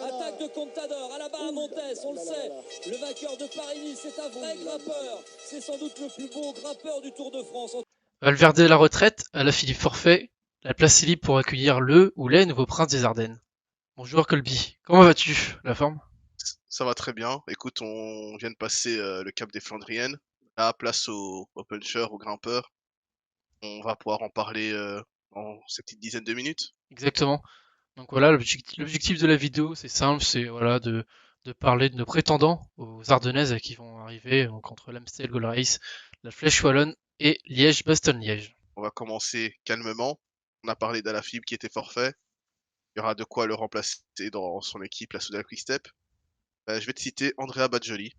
Attaque de Contador, à la barre à Montes, on le sait. Le vainqueur de Paris-Nice, c'est un vrai grimpeur. C'est sans doute le plus beau grimpeur du Tour de France. Valverde à la retraite, Alaphilippe forfait, la place est libre pour accueillir le ou les nouveaux princes des Ardennes. Bonjour Colby, comment vas-tu? La forme? Ça va très bien. Écoute, on vient de passer le cap des Flandriennes. Là, place aux punchers, aux grimpeurs. On va pouvoir en parler en ces petites dizaines de minutes. Exactement. Donc voilà, l'objectif de la vidéo, c'est simple, c'est voilà de parler de nos prétendants aux Ardennaises qui vont arriver, donc entre l'Amstel Gold Race, la Flèche Wallonne et Liège-Bastogne-Liège. On va commencer calmement. On a parlé d'Alaphilippe qui était forfait. Il y aura de quoi le remplacer dans son équipe, la Soudal Quick-Step. Je vais te citer Andrea Baggioli,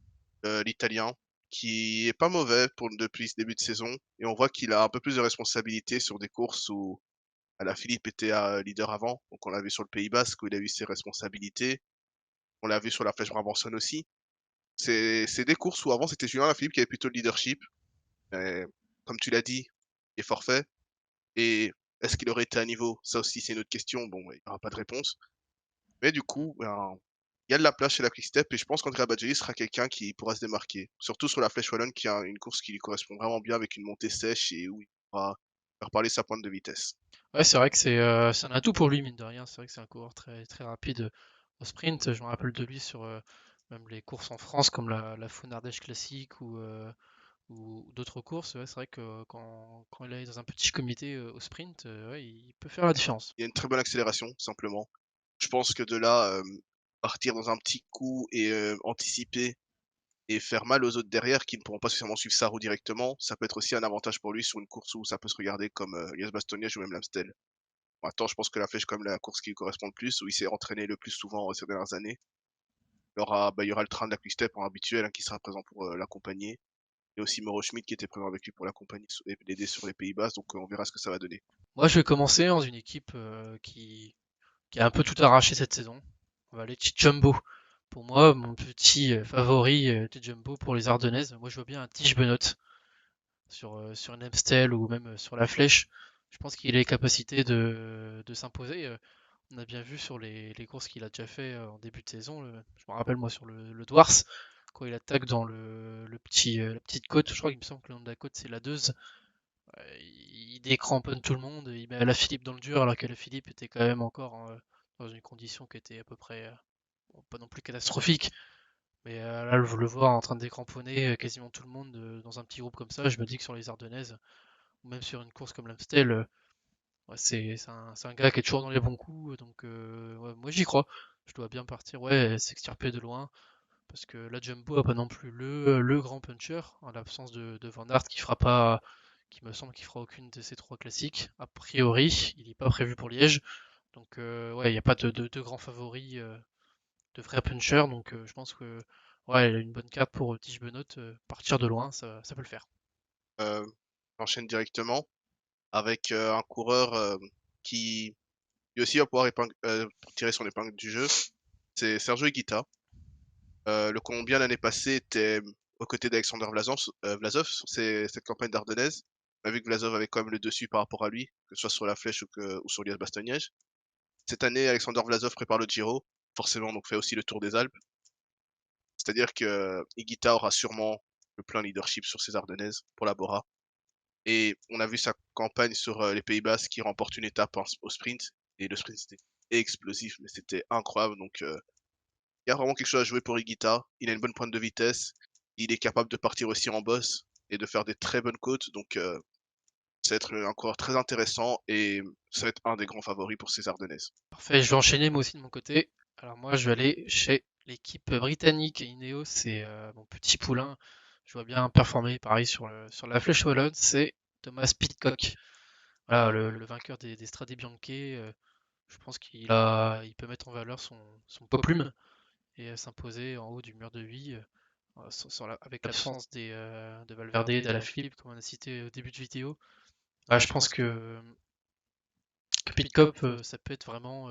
l'Italien, qui est pas mauvais depuis ce début de saison. Et on voit qu'il a un peu plus de responsabilités sur des courses où Alaphilippe était leader avant. Donc on l'a vu sur le Pays Basque où il a eu ses responsabilités. On l'a vu sur la Flèche Brabançonne aussi. C'est des courses où avant c'était Julien Alaphilippe qui avait plutôt le leadership. Mais, comme tu l'as dit, il est forfait. Et est-ce qu'il aurait été à niveau? Ça aussi c'est une autre question. Bon, il n'y aura pas de réponse. Mais du coup, ben, il y a de la place chez la Quick Step et je pense qu'Andrea Badgeli sera quelqu'un qui pourra se démarquer. Surtout sur la Flèche Wallonne qui a une course qui lui correspond vraiment bien avec une montée sèche et où il pourra faire parler sa pointe de vitesse. Ouais, c'est vrai que c'est un atout pour lui, mine de rien. C'est vrai que c'est un coureur très, très rapide au sprint. Je me rappelle de lui sur même les courses en France comme la Founardèche Classique ou d'autres courses. Ouais, c'est vrai que quand il est dans un petit comité au sprint, ouais, il peut faire la différence. Il y a une très bonne accélération, simplement. Je pense que de là, partir dans un petit coup et anticiper et faire mal aux autres derrière qui ne pourront pas spécialement suivre sa roue directement, ça peut être aussi un avantage pour lui sur une course où ça peut se regarder comme Liège-Bastogne-Liège ou même l'Amstel. Maintenant, je pense que la Flèche, quand même la course qui lui correspond le plus, où il s'est entraîné le plus souvent ces dernières années. Il y aura le train de la Quick Step en habituel qui sera présent pour l'accompagner. Et aussi Mauro Schmidt qui était présent avec lui pour l'accompagner et l'aider sur les Pays-Bas, donc on verra ce que ça va donner. Moi, je vais commencer dans une équipe qui a un peu tout arraché cette saison. On va aller chez Jumbo. Pour moi, mon petit favori de Jumbo pour les Ardennaises. Moi, je vois bien un Tige Benoît sur une Amstel ou même sur la Flèche. Je pense qu'il a les capacités de s'imposer. On a bien vu sur les courses qu'il a déjà fait en début de saison. Je me rappelle moi sur le Dwars, quand il attaque dans la petite côte. Je crois qu'il me semble que le nom de la côte c'est la Deuze. Il décramponne tout le monde. Il met la Philippe dans le dur alors que la Philippe était quand même encore dans une condition qui était à peu près bon, pas non plus catastrophique. Mais là, le voir en train de décramponner quasiment tout le monde dans un petit groupe comme ça, je me dis que sur les Ardennaises, ou même sur une course comme l'Amstel, ouais, c'est un gars qui est toujours dans les bons coups, donc ouais, moi j'y crois. Je dois bien partir, ouais, s'extirper de loin, parce que la Jumbo a pas non plus le grand puncher, en l'absence de Van Aert qui fera pas, qui me semble qu'il fera aucune de ces trois classiques. A priori, il n'est pas prévu pour Liège, donc ouais, il n'y a pas de grands favoris, de vrais punchers, donc je pense que ouais, elle a une bonne carte pour Tige Benoît, partir de loin, ça peut le faire. Euh, J'enchaîne directement avec un coureur qui lui aussi va pouvoir tirer son épingle du jeu. C'est Sergio Higuita. Le Colombien l'année passée était aux côtés d'Alexander Vlasov sur cette campagne d'Ardennaise. On a vu que Vlasov avait quand même le dessus par rapport à lui, que ce soit sur la Flèche ou sur Liège-Bastogne-Liège. Cette année, Alexander Vlasov prépare le Giro, forcément donc fait aussi le Tour des Alpes. C'est-à-dire que Higuita aura sûrement le plein leadership sur ces Ardennaises pour la Bora. Et on a vu sa campagne sur les Pays-Bas qui remporte une étape au sprint. Et le sprint c'était explosif, mais c'était incroyable. Donc il y a vraiment quelque chose à jouer pour Higuita. Il a une bonne pointe de vitesse. Il est capable de partir aussi en boss et de faire des très bonnes côtes. Donc ça va être un coureur très intéressant et ça va être un des grands favoris pour ces Ardennaises. Parfait, je vais enchaîner moi aussi de mon côté. Alors moi, je vais aller chez l'équipe britannique Ineos, c'est mon petit poulain. Je vois bien performer pareil sur la Flèche Wallonne, c'est Thomas Pidcock. Voilà, le vainqueur des Strade Bianche. Je pense il peut mettre en valeur son pot plume et s'imposer en haut du mur de vie avec l'absence de Valverde et d'Alaphilippe, comme on a cité au début de vidéo. Ah, je pense que Pidcock, ça peut être vraiment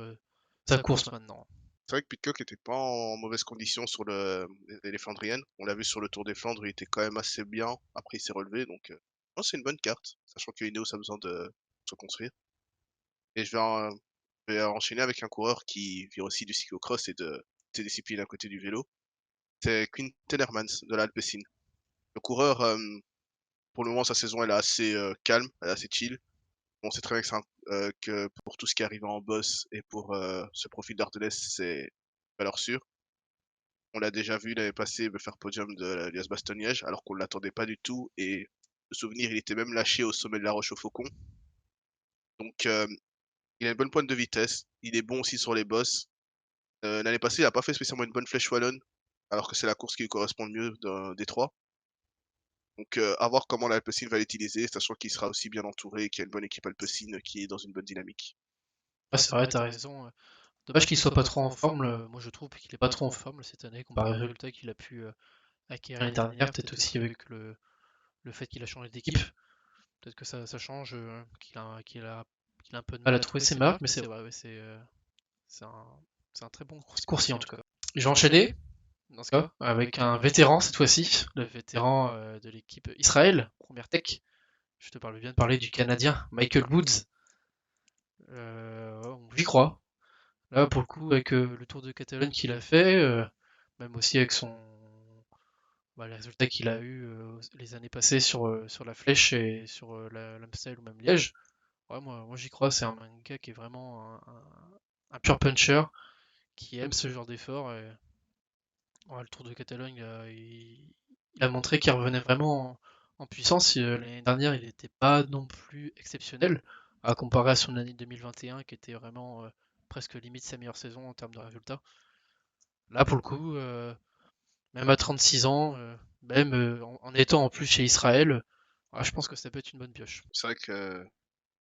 sa course maintenant. C'est vrai que Pitcock était pas en mauvaise condition sur les Flandriennes. On l'a vu sur le Tour des Flandres, il était quand même assez bien. Après, il s'est relevé, donc non, c'est une bonne carte, sachant que Ineos a besoin de se construire. Et je vais Je vais enchaîner avec un coureur qui vient aussi du cyclocross et de ces disciplines à côté du vélo. C'est Quinten Hermans de l'Alpecin. Le coureur, pour le moment, sa saison elle est assez calme, elle est assez chill. On sait très bien que pour tout ce qui arrive en boss et pour ce profil d'Ardennes, c'est valeur sûre. On l'a déjà vu l'année passée faire podium de la Liège-Bastogne-Liège, alors qu'on ne l'attendait pas du tout. Et de souvenir, il était même lâché au sommet de la Roche-au-Faucon. Donc, il a une bonne pointe de vitesse. Il est bon aussi sur les bosses. L'année passée, il n'a pas fait spécialement une bonne flèche wallonne, alors que c'est la course qui lui correspond le mieux des trois. Donc, à voir comment l'Alpecin va l'utiliser, sachant qu'il sera aussi bien entouré et qu'il y a une bonne équipe Alpecin qui est dans une bonne dynamique. Ouais, c'est vrai, t'as raison. Dommage qu'il soit pas trop en forme. Moi, je trouve qu'il est pas trop en forme cette année, comparé aux résultats qu'il a pu acquérir l'année dernière. Peut-être aussi avec le fait qu'il a changé d'équipe. Peut-être que ça change, qu'il a un peu de mal à trouver ses marques, mais c'est vrai, ouais, c'est un, c'est un très bon coursier en tout cas. J'ai enchaîné, dans ce cas, avec un vétéran cette fois-ci, le vétéran de l'équipe Israël, première tech. Je te parle bien de parler du Canadien Michael Woods. J'y crois. Là, pour le coup, avec le Tour de Catalogne qu'il a fait, même aussi avec les résultats qu'il a eu les années passées sur la Flèche et sur l'Amstel ou même Liège, ouais, moi j'y crois. C'est un gars qui est vraiment un pur puncher, qui aime ce genre d'effort. Et ouais, le Tour de Catalogne, il a montré qu'il revenait vraiment en puissance. L'année dernière, il n'était pas non plus exceptionnel à comparer à son année 2021 qui était vraiment presque limite sa meilleure saison en termes de résultats. Là, pour le coup, même à 36 ans, même en étant en plus chez Israël, ouais, je pense que ça peut être une bonne pioche. C'est vrai que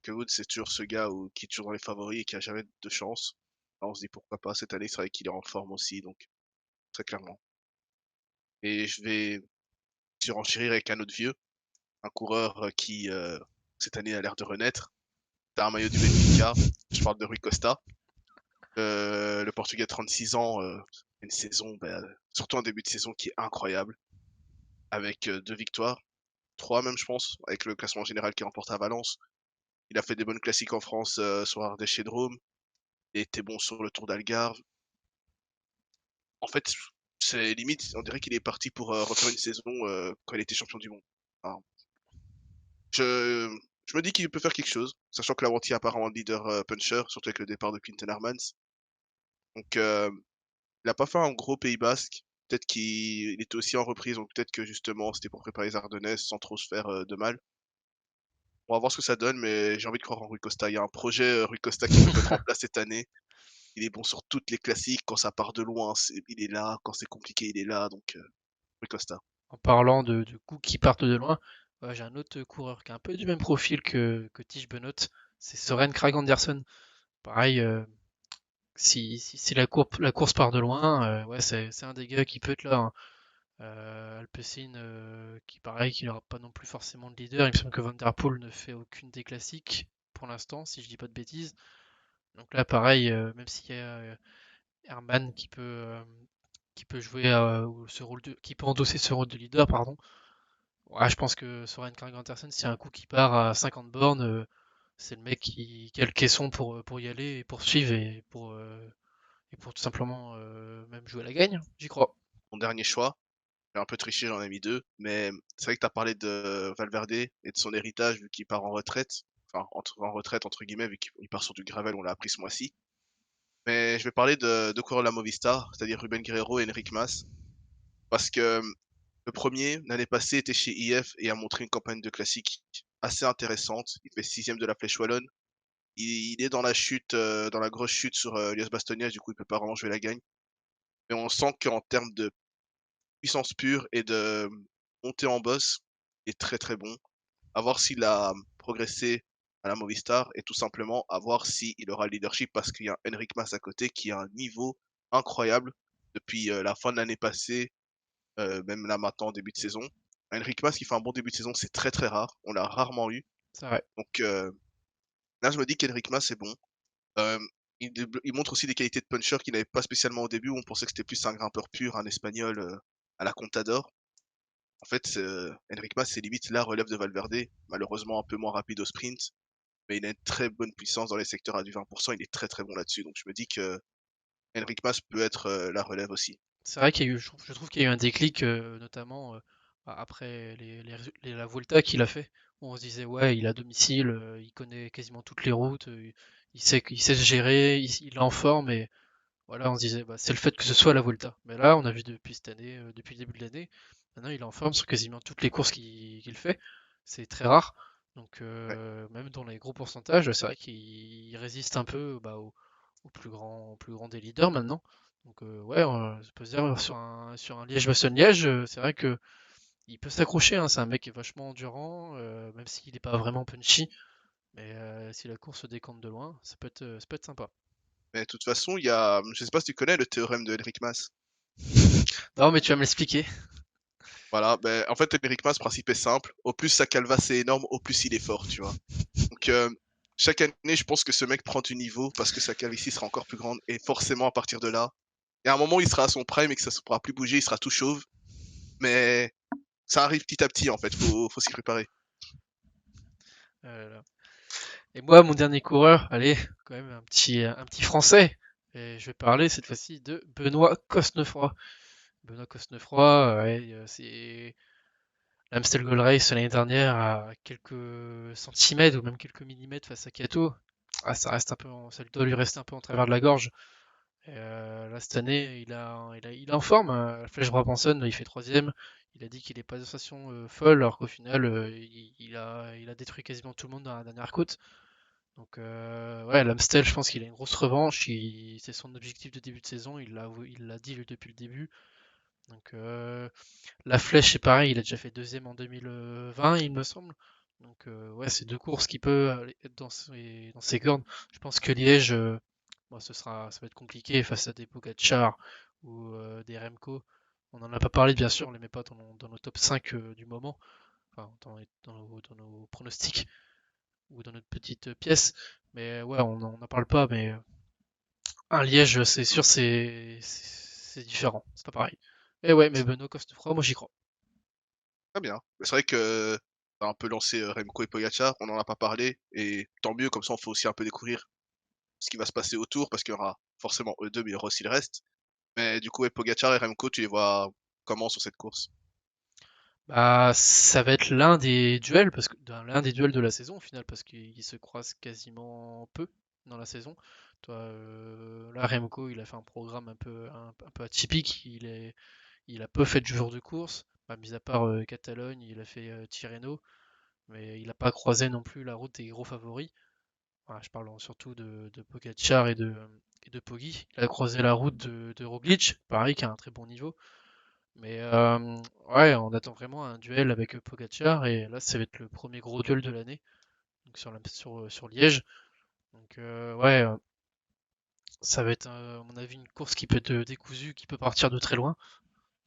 Woods, c'est toujours ce gars qui est toujours dans les favoris et qui a jamais de chance. Alors, on se dit pourquoi pas cette année, c'est vrai qu'il est en forme aussi, donc très clairement. Et je vais surenchérir avec un autre vieux, un coureur qui cette année a l'air de renaître. T'as un maillot du Benfica, je parle de Rui Costa. Le Portugais de 36 ans, une saison, surtout un début de saison qui est incroyable, avec 2 victoires, 3 même je pense, avec le classement général qui remporte à Valence. Il a fait des bonnes classiques en France sur Ardèche et Drôme. Il était bon sur le Tour d'Algarve. En fait, c'est limite, on dirait qu'il est parti pour refaire une saison quand il était champion du monde. Enfin, je, je me dis qu'il peut faire quelque chose, sachant que Laurenti est apparemment le leader puncher, surtout avec le départ de Quinten Hermans. Donc, il a pas fait un gros Pays Basque. Peut-être qu'il était aussi en reprise, donc peut-être que justement c'était pour préparer les Ardennaises sans trop se faire de mal. On va voir ce que ça donne, mais j'ai envie de croire en Rui Costa. Il y a un projet Rui Costa qui peut se mettre en place cette année. Il est bon sur toutes les classiques. Quand ça part de loin, il est là. Quand c'est compliqué, il est là. Donc, Rui Costa. En parlant de coups qui partent de loin, j'ai un autre coureur qui a un peu du même profil que Tige Benoît, c'est Søren Kragh Andersen. Pareil, si la course part de loin, ouais, c'est un des gars qui peut être là, hein. Alpecin, qui pareil, qu'il n'aura pas non plus forcément de leader. Il me semble que Van Der Poel ne fait aucune des classiques pour l'instant, si je dis pas de bêtises. Donc là, pareil, même s'il y a Herman qui peut jouer ce rôle qui peut endosser ce rôle de leader, pardon. Ouais, je pense que Soren Kragh Andersen, s'il y a un coup qui part à 50 bornes, c'est le mec qui a le caisson pour y aller et poursuivre et pour tout simplement même jouer à la gagne. J'y crois. Mon dernier choix, j'ai un peu triché, j'en ai mis 2. Mais c'est vrai que tu as parlé de Valverde et de son héritage vu qu'il part en retraite. Enfin, en retraite entre guillemets, vu qu'il part sur du gravel, on l'a appris ce mois-ci. Mais je vais parler de coureurs de la Movistar, c'est-à-dire Ruben Guerrero et Enric Mas. Parce que le premier, l'année passée, était chez IF et a montré une campagne de classique assez intéressante. Il fait 6ème de la Flèche Wallonne. Il est dans la chute, dans la grosse chute sur Liège-Bastogne-Liège, du coup il peut pas vraiment jouer la gagne. Mais on sent qu'en termes de puissance pure et de montée en boss, il est très très bon. À voir s'il a progressé à la Movistar et tout simplement à voir s'il aura le leadership parce qu'il y a Enric Mas à côté qui a un niveau incroyable depuis la fin de l'année passée, même là maintenant, début de saison. Enric Mas qui fait un bon début de saison, c'est très très rare. On l'a rarement eu. C'est vrai. Donc là, je me dis qu'Enric Mas est bon. Euh, il montre aussi des qualités de puncher qu'il n'avait pas spécialement au début. Où on pensait que c'était plus un grimpeur pur, un espagnol à la Contador. En fait, Enric Mas, c'est limite la relève de Valverde. Malheureusement, un peu moins rapide au sprint. mais il a une très bonne puissance dans les secteurs à du 20%, il est très très bon là-dessus. Donc je me dis que Enric Mas peut être la relève aussi. C'est vrai qu'il y a eu, je trouve qu'il y a eu un déclic, notamment après la Volta qu'il a fait, où on se disait ouais, il est à domicile, il connaît quasiment toutes les routes, il sait se gérer, il est en forme, et voilà, on se disait bah, c'est le fait que ce soit la Volta. Mais là, on a vu depuis cette année, depuis le début de l'année, maintenant il est en forme sur quasiment toutes les courses qu'il fait, c'est très rare. Donc Ouais. même dans les gros pourcentages, c'est vrai qu'il résiste un peu bah, au plus grand des leaders maintenant. Donc ouais, ça peut se dire sur un Liège-Bastogne-Liège, c'est vrai que il peut s'accrocher, hein, c'est un mec qui est vachement endurant, même s'il n'est pas vraiment punchy, mais si la course se décante de loin, ça peut être sympa. Mais de toute façon, il y a, je sais pas si tu connais le théorème de Enric Mas. Non, mais tu vas me l'expliquer. Voilà, ben, en fait, Enric Mas, le principe est simple. Au plus sa calvasse est énorme, au plus il est fort, tu vois. Donc, chaque année, je pense que ce mec prend du niveau parce que sa calvitie sera encore plus grande. Et forcément, à partir de là, il y a un moment où il sera à son prime et que ça ne pourra plus bouger, il sera tout chauve. Mais ça arrive petit à petit, en fait. Faut s'y préparer. Voilà. Et moi, mon dernier coureur, allez, quand même un petit français. Et je vais parler cette fois-ci de Benoît Cosnefroy. Benoît Cosnefroy, ouais, c'est l'Amstel Gold Race l'année dernière à quelques centimètres ou même quelques millimètres face à Kato. Ah, ça reste un peu, ça doit lui rester un peu en travers de la gorge. Et là, cette année, il est en forme. La Flèche Brabanson, il fait troisième. Il a dit qu'il n'est pas de sensation folle, alors qu'au final, il a détruit quasiment tout le monde dans la dernière côte. Donc, ouais, l'Amstel, je pense qu'il a une grosse revanche. C'est son objectif de début de saison. Il l'a dit depuis le début. Donc, la Flèche, c'est pareil. Il a déjà fait deuxième en 2020, il me semble. Donc, ouais, c'est deux courses qui peuvent être dans ses cordes. Je pense que Liège, bon, ça va être compliqué face à des Pogacar ou des Remco. On n'en a pas parlé, bien sûr, on les met pas dans nos top 5 du moment, enfin, dans nos pronostics ou dans notre petite pièce. Mais ouais, on n'en parle pas, mais un Liège, c'est sûr, c'est différent, c'est pas pareil. Et ouais, mais Benoît Cosnefroy, moi j'y crois. Très bien. Mais c'est vrai que t'as un peu lancé Remco et Pogacar, on n'en a pas parlé. Et tant mieux, comme ça, on fait aussi un peu découvrir ce qui va se passer autour parce qu'il y aura forcément eux deux, mais il y aura aussi le reste. Mais du coup, ouais, Pogacar et Remco, tu les vois comment sur cette course? Bah, ça va être l'un des duels, l'un des duels de la saison au final, parce qu'ils se croisent quasiment peu dans la saison. Toi, là, Remco, il a fait un programme un peu atypique. Il a peu fait de jours de course, bah, mis à part Catalogne, il a fait Tirreno, mais il n'a pas croisé non plus la route des gros favoris. Voilà, je parle surtout de Pogacar et de Poggi. Il a croisé la route de Roglic, pareil, qui a un très bon niveau. Mais ouais, on attend vraiment un duel avec Pogacar, et là, ça va être le premier gros duel de l'année, donc sur Liège. Donc ouais, ça va être, à mon avis, une course qui peut être décousue, qui peut partir de très loin.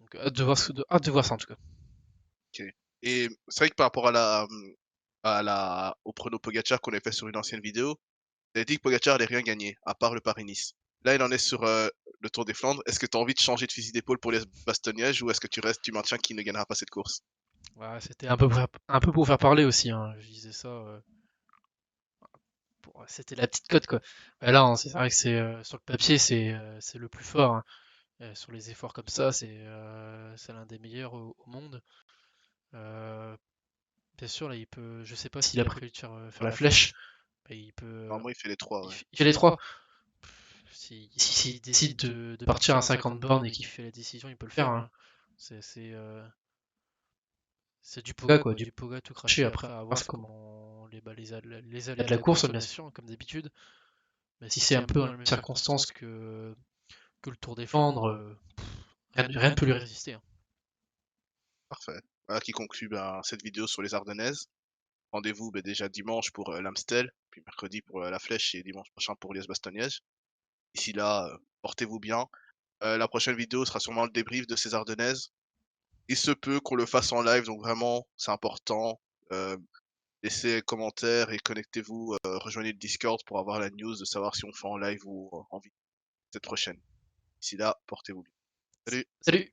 Donc hâte de voir ça en tout cas. Ok. Et c'est vrai que par rapport au prono Pogacar qu'on avait fait sur une ancienne vidéo, il a dit que Pogacar allait rien gagner, à part le Paris-Nice. Là, il en est sur le Tour des Flandres. Est-ce que tu as envie de changer de fusil d'épaule pour les Bastogne-Liège ou est-ce que tu maintiens qu'il ne gagnera pas cette course? Ouais, c'était un peu pour faire parler aussi, hein. Je disais ça. C'était la petite cote quoi. Bah là, hein, c'est vrai que sur le papier, c'est le plus fort, hein. Sur les efforts comme ça, c'est l'un des meilleurs au monde. Euh, Bien sûr, là, je sais pas s'il a prévu de faire la flèche, mais Normalement, il fait les trois, ouais. il fait les trois. S'il décide de partir à 50 bornes et qu'il fait la décision, il peut le faire, hein. C'est c'est, euh, c'est du Poga quoi, du Poga tout craché. Après, à voir comment les aléas de la course, bien sûr, comme d'habitude. Mais si c'est un peu dans les mêmes circonstances que le Tour des Flandres, rien ne peut lui résister, hein. Parfait. Voilà qui conclut ben, cette vidéo sur les Ardennaises. Rendez-vous ben, déjà dimanche pour l'Amstel, puis mercredi pour la Flèche et dimanche prochain pour Liège-Bastogne-Liège. D'ici là, portez-vous bien. La prochaine vidéo sera sûrement le débrief de ces Ardennaises. Il se peut qu'on le fasse en live, donc vraiment, c'est important. Euh, Laissez un commentaire et connectez-vous, rejoignez le Discord pour avoir la news de savoir si on fait en live ou en vidéo cette prochaine. D'ici là, portez-vous bien. Salut! Salut!